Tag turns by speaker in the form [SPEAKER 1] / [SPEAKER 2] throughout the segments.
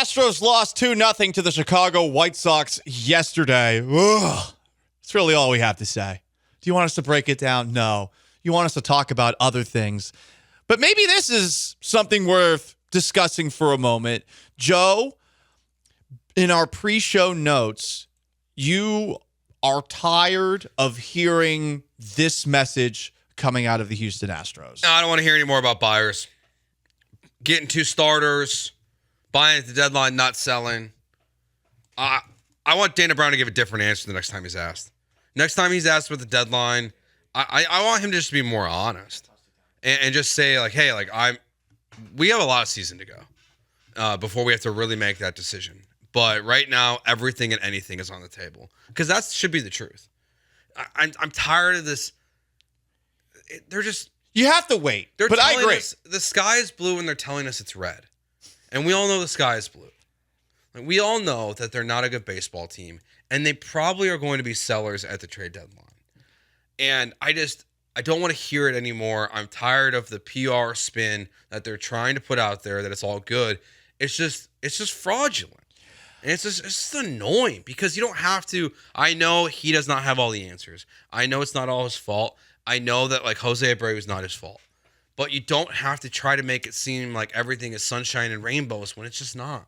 [SPEAKER 1] Astros lost 2-0 to the Chicago White Sox yesterday. Ugh. That's really all we have to say. Do you want us to break it down? No. You want us to talk about other things. But maybe this is something worth discussing for a moment. Joe, in our pre-show notes, you are tired of hearing this message coming out of the Houston Astros.
[SPEAKER 2] No, I don't want to hear any more about buyers. Getting 2 starters, buying at the deadline, not selling. I want Dana Brown to give a different answer the next time he's asked. Next time he's asked with the deadline, I want him to just be more honest and just say, like, hey, like, we have a lot of season to go before we have to really make that decision. But right now, everything and anything is on the table because that should be the truth. I'm tired of this. They're just.
[SPEAKER 1] You have to wait, but I agree.
[SPEAKER 2] The sky is blue and they're telling us it's red. And we all know the sky is blue. Like, we all know that they're not a good baseball team, and they probably are going to be sellers at the trade deadline. And I don't want to hear it anymore. I'm tired of the PR spin that they're trying to put out there that it's all good. It's just fraudulent. And it's just annoying because you don't have to. I know he does not have all the answers. I know it's not all his fault. I know that, like, Jose Abreu is not his fault. But you don't have to try to make it seem like everything is sunshine and rainbows when it's just not.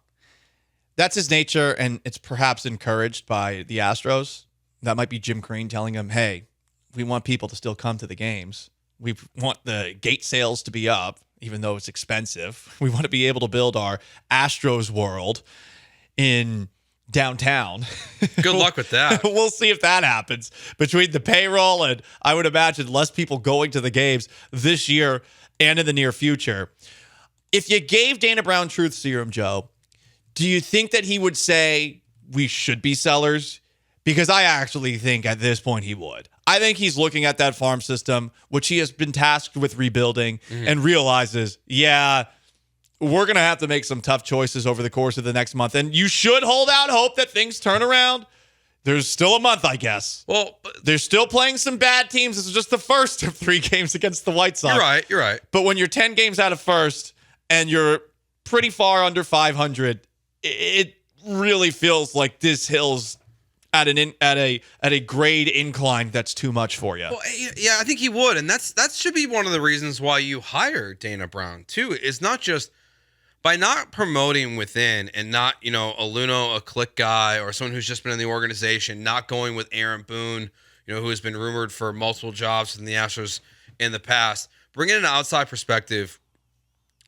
[SPEAKER 1] That's his nature, and it's perhaps encouraged by the Astros. That might be Jim Crane telling him, hey, we want people to still come to the games. We want the gate sales to be up, even though it's expensive. We want to be able to build our Astros world in downtown.
[SPEAKER 2] Good luck with that.
[SPEAKER 1] We'll see if that happens between the payroll and I would imagine less people going to the games this year and in the near future. If you gave Dana Brown truth serum, Joe, do you think that he would say we should be sellers? Because I actually think at this point he would. I think he's looking at that farm system, which he has been tasked with rebuilding, and realizes, yeah, we're going to have to make some tough choices over the course of the next month. And you should hold out hope that things turn around. There's still a month, I guess.
[SPEAKER 2] Well,
[SPEAKER 1] they're still playing some bad teams. This is just the first of 3 games against the White Sox.
[SPEAKER 2] You're right.
[SPEAKER 1] But when you're 10 games out of first and you're pretty far under 500, it really feels like this hill's at a grade incline that's too much for you.
[SPEAKER 2] Well, yeah, I think he would, and that should be one of the reasons why you hire Dana Brown too. Is not just by not promoting within and not, a click guy or someone who's just been in the organization, not going with Aaron Boone, who has been rumored for multiple jobs in the Astros in the past. Bringing an outside perspective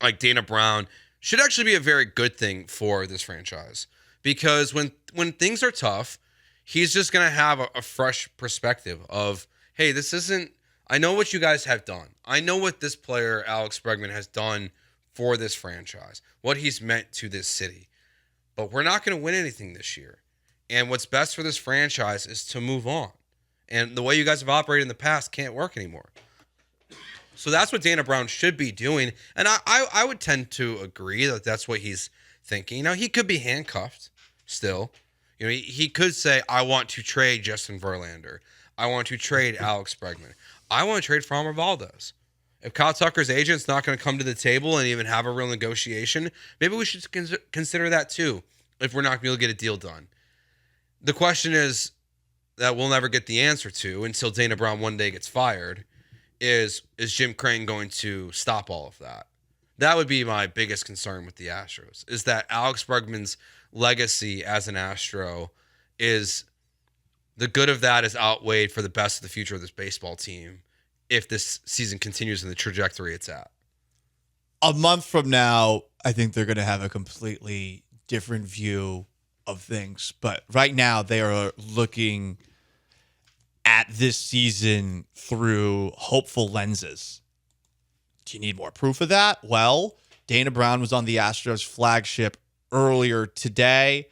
[SPEAKER 2] like Dana Brown should actually be a very good thing for this franchise because when things are tough, he's just going to have a fresh perspective of, hey, this isn't, I know what you guys have done. I know what this player, Alex Bregman, has done for this franchise, what he's meant to this city. But we're not going to win anything this year. And what's best for this franchise is to move on. And the way you guys have operated in the past can't work anymore. So that's what Dana Brown should be doing. And I would tend to agree that that's what he's thinking. He could be handcuffed still. He could say, I want to trade Justin Verlander. I want to trade Alex Bregman. I want to trade Framber Valdez. If Kyle Tucker's agent's not going to come to the table and even have a real negotiation, maybe we should consider that too if we're not going to be able to get a deal done. The question is that we'll never get the answer to until Dana Brown one day gets fired is Jim Crane going to stop all of that? That would be my biggest concern with the Astros, is that Alex Bregman's legacy as an Astro is the good of that is outweighed for the best of the future of this baseball team if this season continues in the trajectory it's at.
[SPEAKER 1] A month from now, I think they're going to have a completely different view of things. But right now, they are looking at this season through hopeful lenses. Do you need more proof of that? Well, Dana Brown was on the Astros flagship earlier today.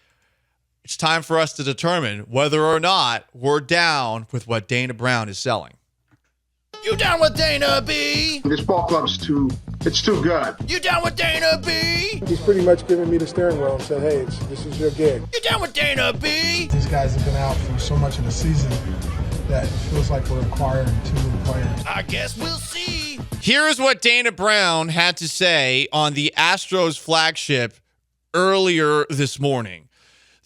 [SPEAKER 1] It's time for us to determine whether or not we're down with what Dana Brown is selling. You down with Dana B?
[SPEAKER 3] This ball club's too good.
[SPEAKER 1] You down with Dana B?
[SPEAKER 4] He's pretty much giving me the steering wheel and said, hey, this is your gig.
[SPEAKER 1] You down with Dana B?
[SPEAKER 4] These guys have been out for so much of the season that it feels like we're acquiring 2 new players.
[SPEAKER 1] I guess we'll see. Here's what Dana Brown had to say on the Astros flagship earlier this morning.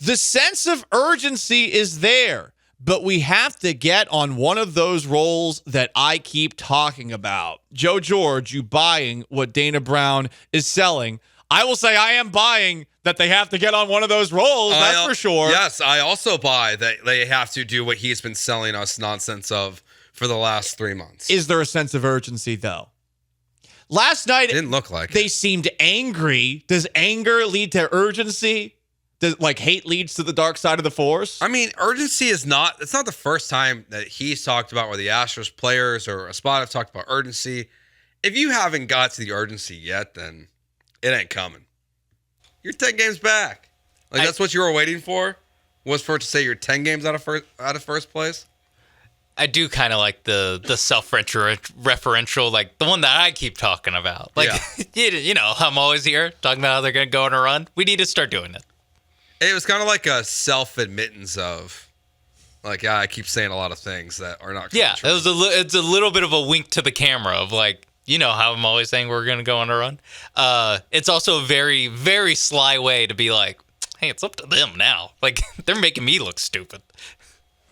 [SPEAKER 1] The sense of urgency is there, but we have to get on one of those rolls that I keep talking about. Joe George, you buying what Dana Brown is selling? I will say I am buying that they have to get on one of those rolls. That's for sure.
[SPEAKER 2] Yes, I also buy that they have to do what he's been selling us nonsense of for the last 3 months.
[SPEAKER 1] Is there a sense of urgency, though? Last night,
[SPEAKER 2] It didn't look like
[SPEAKER 1] they
[SPEAKER 2] it.
[SPEAKER 1] seemed angry. Does anger lead to urgency? Does hate leads to the dark side of the force?
[SPEAKER 2] I mean, urgency is not, it's not the first time that he's talked about, or the Astros players or a spot have talked about urgency. If you haven't got to the urgency yet, then it ain't coming. You're 10 games back. That's what you were waiting for? Was for it to say you're 10 games out of first place?
[SPEAKER 5] I do kind of like the self-referential, like the one that I keep talking about. Like, you know, I'm always here talking about how they're going to go on a run. We need to start doing it.
[SPEAKER 2] It was kind of like a self-admittance of, like, I keep saying a lot of things that are not true.
[SPEAKER 5] Yeah, it's a little bit of a wink to the camera of like, you know how I'm always saying we're going to go on a run. It's also a very, very sly way to be like, hey, it's up to them now. Like, they're making me look stupid.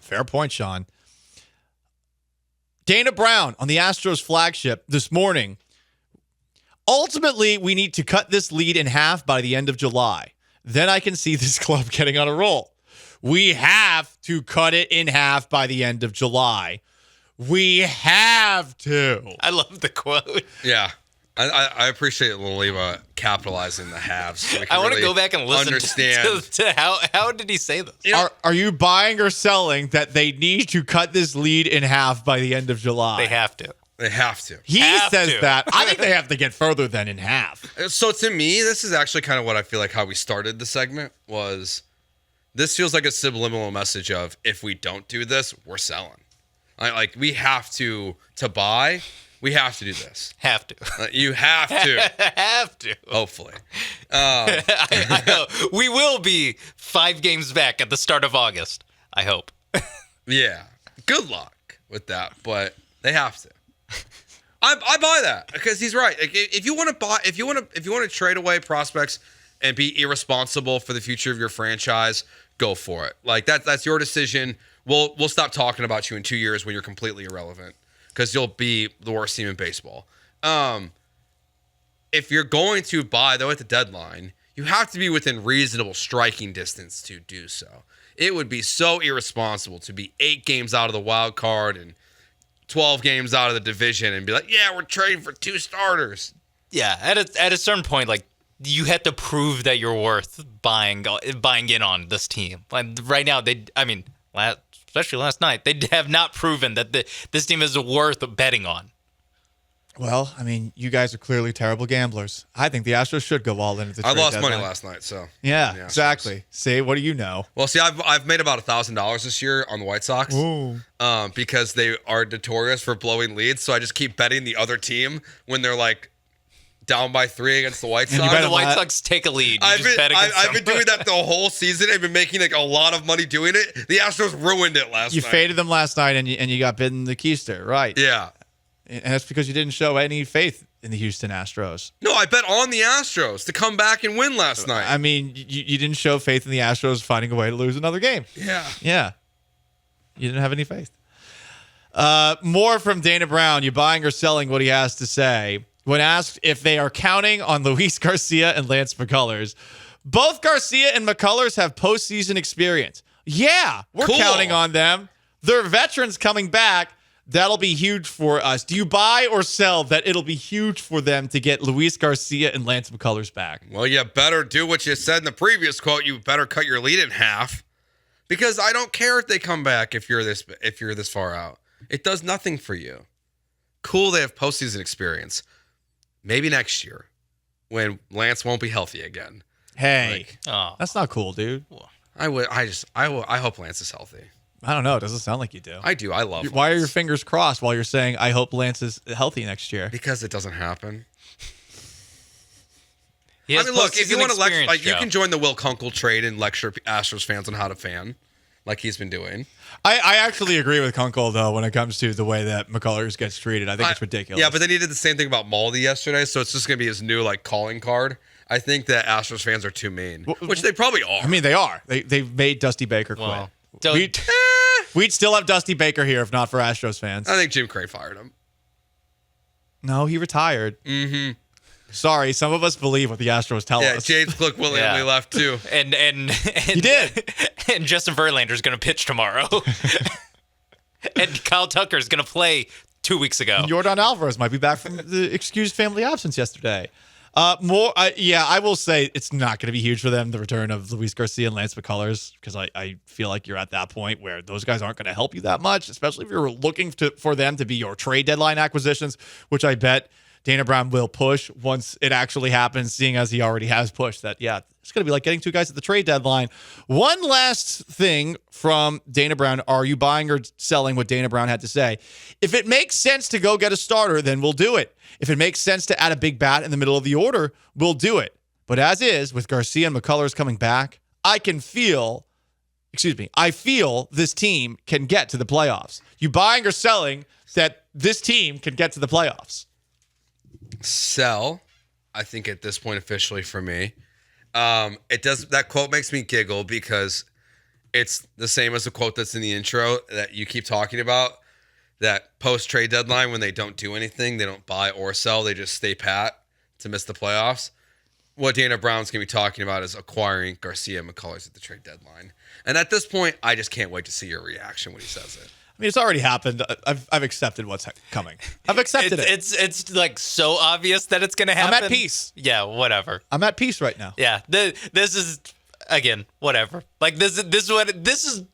[SPEAKER 1] Fair point, Sean. Dana Brown on the Astros flagship this morning. Ultimately, we need to cut this lead in half by the end of July. Then I can see this club getting on a roll. We have to cut it in half by the end of July. We have to.
[SPEAKER 5] I love the quote.
[SPEAKER 2] Yeah. I appreciate Loliva capitalizing the halves. So
[SPEAKER 5] I want to go back and listen
[SPEAKER 2] understand.
[SPEAKER 5] to how did he say this?
[SPEAKER 1] Are you buying or selling that they need to cut this lead in half by the end of July?
[SPEAKER 5] They have to.
[SPEAKER 2] They have to.
[SPEAKER 1] He
[SPEAKER 5] Have
[SPEAKER 1] says
[SPEAKER 5] to.
[SPEAKER 1] that. I think they have to get further than in half.
[SPEAKER 2] So to me, this is actually kind of what I feel like how we started the segment was this feels like a subliminal message of if we don't do this, we're selling. Like we have to buy. We have to do this.
[SPEAKER 5] Have to.
[SPEAKER 2] You have to.
[SPEAKER 5] Have to.
[SPEAKER 2] Hopefully.
[SPEAKER 5] I know. We will be 5 games back at the start of August. I hope.
[SPEAKER 2] Yeah. Good luck with that, but they have to. I buy that because he's right. Like, if you want to buy, if you want to trade away prospects and be irresponsible for the future of your franchise, go for it. Like that's your decision. We'll stop talking about you in 2 years when you're completely irrelevant because you'll be the worst team in baseball. If you're going to buy though at the deadline, you have to be within reasonable striking distance to do so. It would be so irresponsible to be 8 games out of the wild card and 12 games out of the division and be like, yeah, we're trading for 2 starters.
[SPEAKER 5] Yeah, at a certain point, like you have to prove that you're worth buying in on this team. Like right now, especially last night, they have not proven that this team is worth betting on.
[SPEAKER 1] Well, I mean, you guys are clearly terrible gamblers. I think the Astros should go all in at the trade
[SPEAKER 2] I lost
[SPEAKER 1] deadline.
[SPEAKER 2] money last night, so
[SPEAKER 1] Yeah,
[SPEAKER 2] the Astros.
[SPEAKER 1] exactly. See, what do you know?
[SPEAKER 2] Well, see, I've made about $1,000 this year on the White Sox, because they are notorious for blowing leads. So I just keep betting the other team when they're like down by 3 against the White
[SPEAKER 1] And you
[SPEAKER 2] Sox.
[SPEAKER 1] bet
[SPEAKER 5] The White Sox take a lead.
[SPEAKER 2] I've been doing that the whole season. I've been making like a lot of money doing it. The Astros ruined it last
[SPEAKER 1] You
[SPEAKER 2] night.
[SPEAKER 1] faded them last night, and you got bitten the keister, right?
[SPEAKER 2] Yeah.
[SPEAKER 1] And that's because you didn't show any faith in the Houston Astros.
[SPEAKER 2] No, I bet on the Astros to come back and win last night.
[SPEAKER 1] I mean, you didn't show faith in the Astros finding a way to lose another game.
[SPEAKER 2] Yeah.
[SPEAKER 1] Yeah. You didn't have any faith. More from Dana Brown. You buying or selling what he has to say? When asked if they are counting on Luis Garcia and Lance McCullers, both Garcia and McCullers have postseason experience. Yeah, we're
[SPEAKER 2] Cool.
[SPEAKER 1] counting on them. They're veterans coming back. That'll be huge for us. Do you buy or sell that it'll be huge for them to get Luis Garcia and Lance McCullers back?
[SPEAKER 2] Well, you better do what you said in the previous quote. You better cut your lead in half, because I don't care if they come back if you're this far out. It does nothing for you. Cool, they have postseason experience. Maybe next year, when Lance won't be healthy again.
[SPEAKER 1] Hey,
[SPEAKER 5] Oh.
[SPEAKER 1] that's not cool, dude.
[SPEAKER 2] I hope Lance is healthy.
[SPEAKER 1] I don't know. It doesn't sound like you do.
[SPEAKER 2] I do. I love.
[SPEAKER 1] Why are
[SPEAKER 2] Lance.
[SPEAKER 1] your fingers crossed while you're saying, I hope Lance is healthy next year?
[SPEAKER 2] Because it doesn't happen.
[SPEAKER 5] He has
[SPEAKER 2] Look, if you
[SPEAKER 5] postseason
[SPEAKER 2] want to lecture,
[SPEAKER 5] experience,
[SPEAKER 2] like you
[SPEAKER 5] Joe.
[SPEAKER 2] can join the Will Kunkel trade and lecture Astros fans on how to fan. like he's been doing.
[SPEAKER 1] I actually agree with Kunkel, though, when it comes to the way that McCullers gets treated. I think it's ridiculous.
[SPEAKER 2] Yeah, but then he did the same thing about Maldi yesterday, so it's just going to be his new like calling card. I think that Astros fans are too mean, which they probably are.
[SPEAKER 1] I mean, they are. They've made Dusty Baker quit.
[SPEAKER 5] Well,
[SPEAKER 1] We'd still have Dusty Baker here if not for Astros fans.
[SPEAKER 2] I think Jim Cray fired him.
[SPEAKER 1] No, he retired. Mm-hmm. Sorry, some of us believe what the Astros tell
[SPEAKER 2] Yeah,
[SPEAKER 1] us.
[SPEAKER 2] James Cook willingly left too.
[SPEAKER 5] And
[SPEAKER 1] He did.
[SPEAKER 5] And Justin Verlander's going to pitch tomorrow. And Kyle Tucker's going to play 2 weeks ago.
[SPEAKER 1] Yordan Alvarez might be back from the excused family absence yesterday. I will say it's not going to be huge for them, the return of Luis Garcia and Lance McCullers, because I feel like you're at that point where those guys aren't going to help you that much, especially if you're looking for them to be your trade deadline acquisitions, which I bet Dana Brown will push once it actually happens, seeing as he already has pushed that, it's going to be like getting two guys at the trade deadline. One last thing from Dana Brown. Are you buying or selling what Dana Brown had to say? If it makes sense to go get a starter, then we'll do it. If it makes sense to add a big bat in the middle of the order, we'll do it. But as is, with Garcia and McCullers coming back, I feel this team can get to the playoffs. You buying or selling that this team can get to the playoffs?
[SPEAKER 2] Sell, I think at this point officially for me. That quote makes me giggle because it's the same as the quote that's in the intro that you keep talking about. That post trade deadline, when they don't do anything, they don't buy or sell, they just stay pat to miss the playoffs. What Dana Brown's going to be talking about is acquiring Garcia and McCullers at the trade deadline. And at this point, I just can't wait to see your reaction when he says it.
[SPEAKER 1] I mean, it's already happened. I've accepted what's coming. I've accepted it.
[SPEAKER 5] It's like so obvious that it's going to happen.
[SPEAKER 1] I'm at peace.
[SPEAKER 5] Yeah, whatever.
[SPEAKER 1] I'm at peace right now.
[SPEAKER 5] Yeah, this is again whatever. Like this is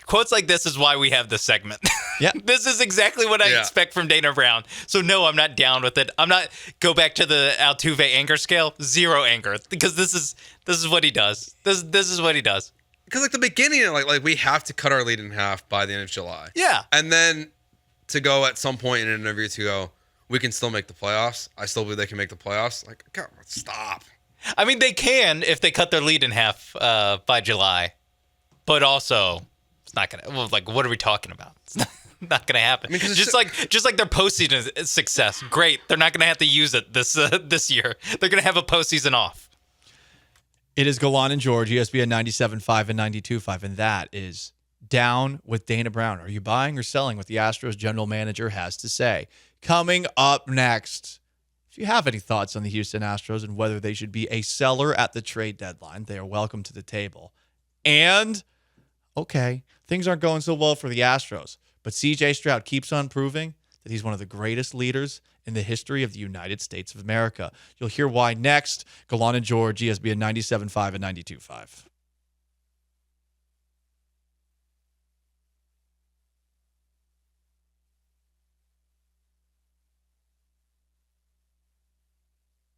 [SPEAKER 5] quotes like this is why we have this segment.
[SPEAKER 1] Yeah,
[SPEAKER 5] this is exactly what I expect from Dana Brown. So no, I'm not down with it. I'm not go back to the Altuve anger scale. 0 anger because this is what he does. This is what he does.
[SPEAKER 2] Because like the beginning, like we have to cut our lead in half by the end of July.
[SPEAKER 5] Yeah.
[SPEAKER 2] And then to go at some point in an interview to go, we can still make the playoffs. I still believe they can make the playoffs. Like, God, stop.
[SPEAKER 5] I mean, they can if they cut their lead in half by July. But also, it's not going to, well, like, what are we talking about? It's not going to happen. I mean, just like their postseason success. Great. They're not going to have to use it this year. They're going to have a postseason off.
[SPEAKER 1] It is Golan and George, ESPN 97.5 and 92.5, and that is Down with Dana Brown. Are you buying or selling what the Astros general manager has to say? Coming up next, if you have any thoughts on the Houston Astros and whether they should be a seller at the trade deadline, they are welcome to the table. And, okay, things aren't going so well for the Astros, but C.J. Stroud keeps on proving that he's one of the greatest leaders in the history of the United States of America. You'll hear why next. Golan and George, ESPN 97.5 and 92.5.